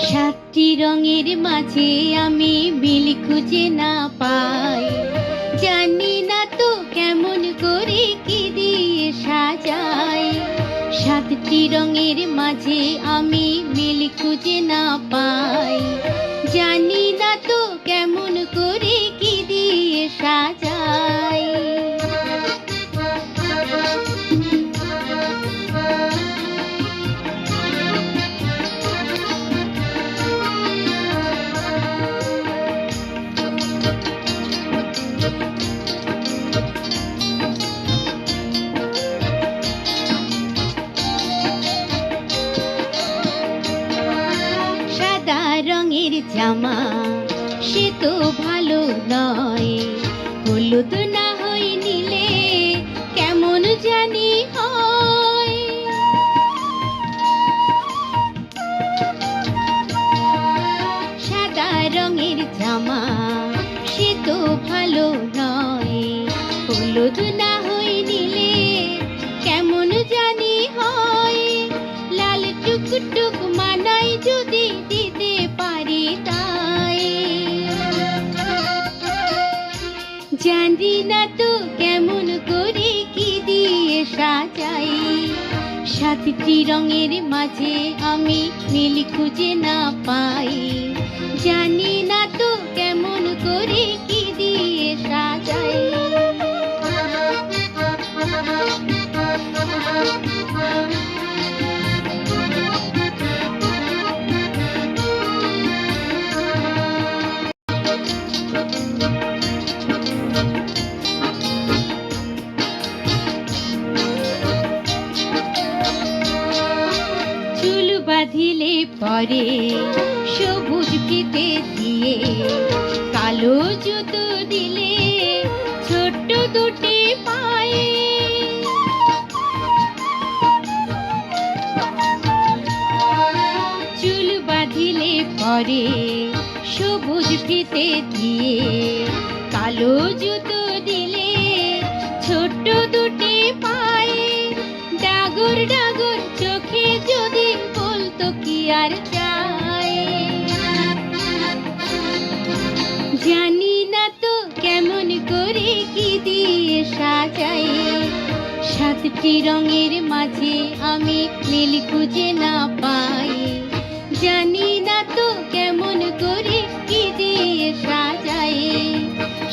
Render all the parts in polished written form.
সাতটি রঙের মাঝে আমি মিল খুঁজে না পাই, জানি না তো কেমন করে কি দিয়ে সাজাই। সাতটি রঙের মাঝে আমি মিল খুঁজে না পাই, জানি না তো কেমন করে কি দিয়ে সাজাই। সাদা রঙের জামা সে তো ভালো নয়, হলুদ না হয় নিলে কেমন জানি হয়। সাদা রঙের জামা সে তো ভালো নয়, হলুদ না হয় নিলে কেমন জানি হয়। লাল টুকটুক মানাই যদি দিতে পারি তাই, জানি না তো কেমন করে কি দিয়ে সাজাই। সাতটি রঙের মাঝে আমি মিল খুঁজে না পাই, জানি না তো কেমন করে কি দিয়ে সাজাই। চুল বাঁধিলে পরে সবুজ ফিতে দিয়ে, কালো জুতো দিলে ছোট্ট দুটি পায়ে। চুল বাঁধিলে পরে সবুজ ফিতে দিয়ে, কালো জুতো দিলে ছোট্ট দুটি পায়ে। ডাগর ডাগর চোখে যদি বলতো কি আর চাই, জানি না তো কেমন করে কি দিয়ে সাজাই। সাতটি রঙের মাঝে আমি মিল খুঁজে না পাই, জানি না তো কেমন করে কি দিয়ে সাজাই।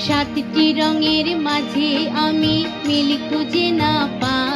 সাতটি রঙের মাঝে আমি মিল খুঁজে না পাই।